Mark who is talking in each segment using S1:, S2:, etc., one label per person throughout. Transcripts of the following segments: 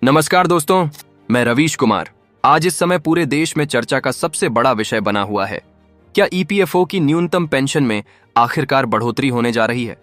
S1: नमस्कार दोस्तों, मैं रवीश कुमार। आज इस समय पूरे देश में चर्चा का सबसे बड़ा विषय बना हुआ है। क्या ईपीएफओ की न्यूनतम पेंशन में आखिरकार बढ़ोतरी होने जा रही है?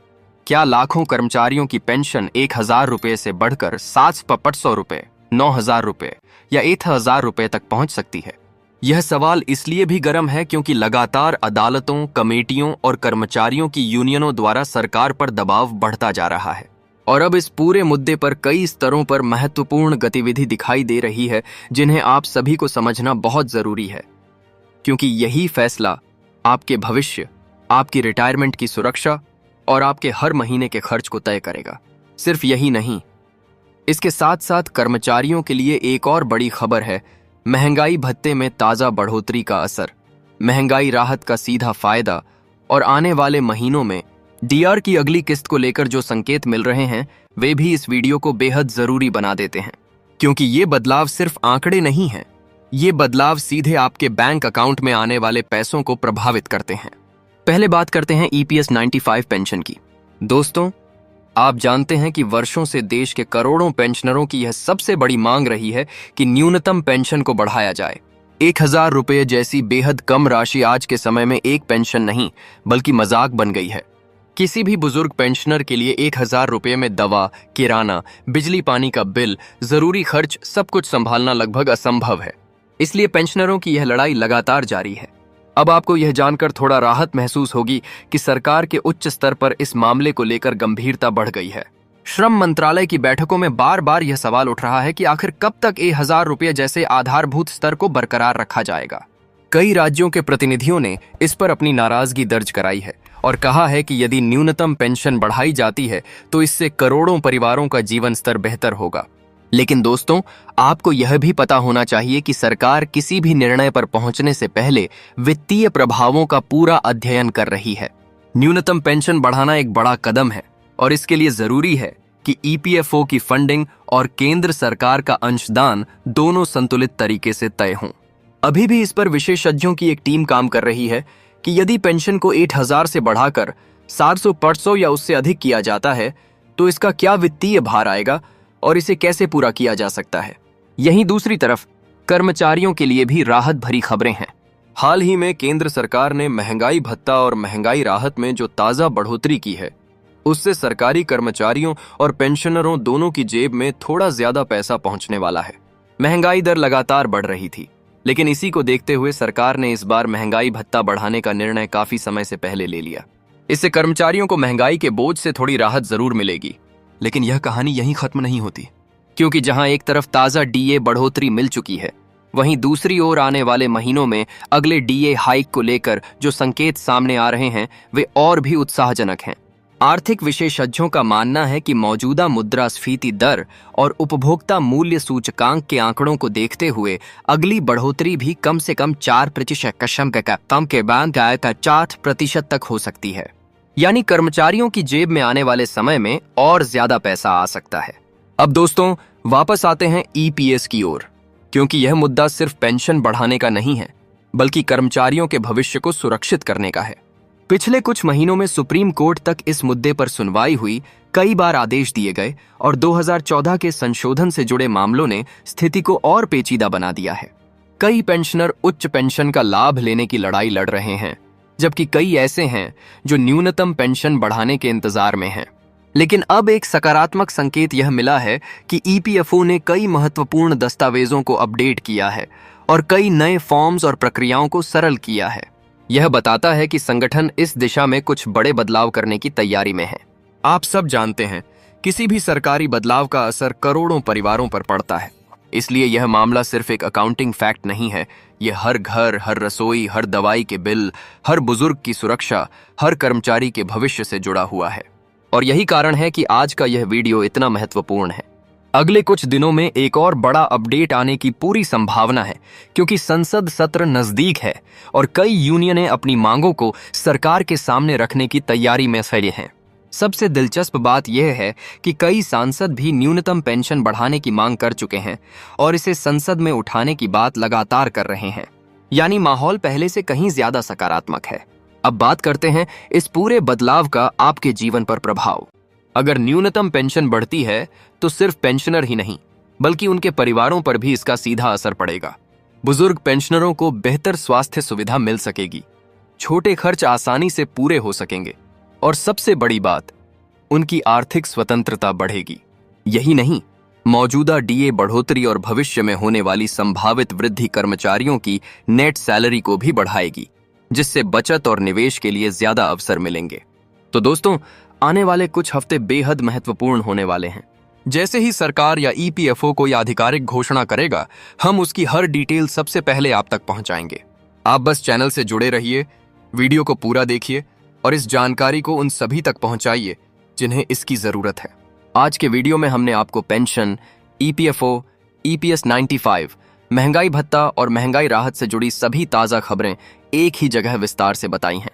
S1: क्या लाखों कर्मचारियों की पेंशन 1,000 रुपए से बढ़कर 7,500 रुपए, 9,000 रुपए या 1,000 रुपए तक पहुंच सकती है? यह सवाल इसलिए भी गर्म है क्योंकि लगातार अदालतों, कमेटियों और कर्मचारियों की यूनियनों द्वारा सरकार पर दबाव बढ़ता जा रहा है। और अब इस पूरे मुद्दे पर कई स्तरों पर महत्वपूर्ण गतिविधि दिखाई दे रही है, जिन्हें आप सभी को समझना बहुत जरूरी है, क्योंकि यही फैसला आपके भविष्य, आपकी रिटायरमेंट की सुरक्षा और आपके हर महीने के खर्च को तय करेगा। सिर्फ यही नहीं, इसके साथ साथ कर्मचारियों के लिए एक और बड़ी खबर है। महंगाई भत्ते में ताजा बढ़ोतरी का असर, महंगाई राहत का सीधा फायदा और आने वाले महीनों में डीआर की अगली किस्त को लेकर जो संकेत मिल रहे हैं, वे भी इस वीडियो को बेहद जरूरी बना देते हैं। क्योंकि ये बदलाव सिर्फ आंकड़े नहीं हैं, ये बदलाव सीधे आपके बैंक अकाउंट में आने वाले पैसों को प्रभावित करते हैं। पहले बात करते हैं ईपीएस 95 पेंशन की। दोस्तों, आप जानते हैं कि वर्षों से देश के करोड़ों पेंशनरों की यह सबसे बड़ी मांग रही है कि न्यूनतम पेंशन को बढ़ाया जाए। 1,000 रुपये जैसी बेहद कम राशि आज के समय में एक पेंशन नहीं, बल्कि मजाक बन गई है। किसी भी बुजुर्ग पेंशनर के लिए 1,000 रुपये में दवा, किराना, बिजली पानी का बिल, जरूरी खर्च सब कुछ संभालना लगभग असंभव है। इसलिए पेंशनरों की यह लड़ाई लगातार जारी है। अब आपको यह जानकर थोड़ा राहत महसूस होगी कि सरकार के उच्च स्तर पर इस मामले को लेकर गंभीरता बढ़ गई है। श्रम मंत्रालय की बैठकों में बार बार यह सवाल उठ रहा है कि आखिर कब तक 1,000 रुपये जैसे आधारभूत स्तर को बरकरार रखा जाएगा। कई राज्यों के प्रतिनिधियों ने इस पर अपनी नाराजगी दर्ज कराई है और कहा है कि यदि न्यूनतम पेंशन बढ़ाई जाती है तो इससे करोड़ों परिवारों का जीवन स्तर बेहतर होगा। लेकिन दोस्तों, आपको यह भी पता होना चाहिए कि सरकार किसी भी निर्णय पर पहुंचने से पहले वित्तीय प्रभावों का पूरा अध्ययन कर रही है। न्यूनतम पेंशन बढ़ाना एक बड़ा कदम है और इसके लिए जरूरी है कि ईपीएफओ की फंडिंग और केंद्र सरकार का अंशदान दोनों संतुलित तरीके से तय हों। अभी भी इस पर विशेषज्ञों की एक टीम काम कर रही है कि यदि पेंशन को 8,000 से बढ़ाकर 700-500 या उससे अधिक किया जाता है तो इसका क्या वित्तीय भार आएगा और इसे कैसे पूरा किया जा सकता है। यहीं दूसरी तरफ कर्मचारियों के लिए भी राहत भरी खबरें हैं। हाल ही में केंद्र सरकार ने महंगाई भत्ता और महंगाई राहत में जो ताजा बढ़ोतरी की है, उससे सरकारी कर्मचारियों और पेंशनरों दोनों की जेब में थोड़ा ज्यादा पैसा पहुंचने वाला है। महंगाई दर लगातार बढ़ रही थी, लेकिन इसी को देखते हुए सरकार ने इस बार महंगाई भत्ता बढ़ाने का निर्णय काफी समय से पहले ले लिया। इससे कर्मचारियों को महंगाई के बोझ से थोड़ी राहत जरूर मिलेगी। लेकिन यह कहानी यहीं खत्म नहीं होती, क्योंकि जहां एक तरफ ताजा डीए बढ़ोतरी मिल चुकी है, वहीं दूसरी ओर आने वाले महीनों में अगले डीए हाइक को लेकर जो संकेत सामने आ रहे हैं, वे और भी उत्साहजनक हैं। आर्थिक विशेषज्ञों का मानना है कि मौजूदा मुद्रास्फीति दर और उपभोक्ता मूल्य सूचकांक के आंकड़ों को देखते हुए अगली बढ़ोतरी भी कम से कम 4% तक हो सकती है। यानी कर्मचारियों की जेब में आने वाले समय में और ज्यादा पैसा आ सकता है। अब दोस्तों, वापस आते हैं ईपीएस की ओर, क्योंकि यह मुद्दा सिर्फ पेंशन बढ़ाने का नहीं है, बल्कि कर्मचारियों के भविष्य को सुरक्षित करने का है। पिछले कुछ महीनों में सुप्रीम कोर्ट तक इस मुद्दे पर सुनवाई हुई, कई बार आदेश दिए गए और 2014 के संशोधन से जुड़े मामलों ने स्थिति को और पेचीदा बना दिया है। कई पेंशनर उच्च पेंशन का लाभ लेने की लड़ाई लड़ रहे हैं, जबकि कई ऐसे हैं जो न्यूनतम पेंशन बढ़ाने के इंतजार में हैं। लेकिन अब एक सकारात्मक संकेत यह मिला है कि ईपीएफओ ने कई महत्वपूर्ण दस्तावेजों को अपडेट किया है और कई नए फॉर्म्स और प्रक्रियाओं को सरल किया है। यह बताता है कि संगठन इस दिशा में कुछ बड़े बदलाव करने की तैयारी में है। आप सब जानते हैं, किसी भी सरकारी बदलाव का असर करोड़ों परिवारों पर पड़ता है। इसलिए यह मामला सिर्फ एक अकाउंटिंग फैक्ट नहीं है, यह हर घर, हर रसोई, हर दवाई के बिल, हर बुजुर्ग की सुरक्षा, हर कर्मचारी के भविष्य से जुड़ा हुआ है। और यही कारण है कि आज का यह वीडियो इतना महत्वपूर्ण है। अगले कुछ दिनों में एक और बड़ा अपडेट आने की पूरी संभावना है, क्योंकि संसद सत्र नजदीक है और कई यूनियनें अपनी मांगों को सरकार के सामने रखने की तैयारी में खड़े हैं। सबसे दिलचस्प बात यह है कि कई सांसद भी न्यूनतम पेंशन बढ़ाने की मांग कर चुके हैं और इसे संसद में उठाने की बात लगातार कर रहे हैं। यानी माहौल पहले से कहीं ज्यादा सकारात्मक है। अब बात करते हैं इस पूरे बदलाव का आपके जीवन पर प्रभाव। अगर न्यूनतम पेंशन बढ़ती है तो सिर्फ पेंशनर ही नहीं, बल्कि उनके परिवारों पर भी इसका सीधा असर पड़ेगा। बुजुर्ग पेंशनरों को बेहतर स्वास्थ्य सुविधा मिल सकेगी, छोटे खर्च आसानी से पूरे हो सकेंगे और सबसे बड़ी बात, उनकी आर्थिक स्वतंत्रता बढ़ेगी। यही नहीं, मौजूदा डीए बढ़ोतरी और भविष्य में होने वाली संभावित वृद्धि कर्मचारियों की नेट सैलरी को भी बढ़ाएगी, जिससे बचत और निवेश के लिए ज्यादा अवसर मिलेंगे। तो दोस्तों, आने वाले कुछ हफ्ते बेहद महत्वपूर्ण होने वाले हैं। जैसे ही सरकार या ईपीएफओ कोई आधिकारिक घोषणा करेगा, हम उसकी हर डिटेल सबसे पहले आप तक पहुंचाएंगे। आप बस चैनल से जुड़े रहिए, वीडियो को पूरा देखिए और इस जानकारी को उन सभी तक पहुंचाइए जिन्हें इसकी जरूरत है। आज के वीडियो में हमने आपको पेंशन, ईपीएफओ, ईपीएस 95, महंगाई भत्ता और महंगाई राहत से जुड़ी सभी ताजा खबरें एक ही जगह विस्तार से बताई हैं।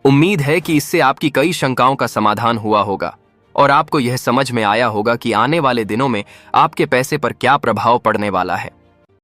S1: उम्मीद है कि इससे आपकी कई शंकाओं का समाधान हुआ होगा और आपको यह समझ में आया होगा कि आने वाले दिनों में आपके पैसे पर क्या प्रभाव पड़ने वाला है।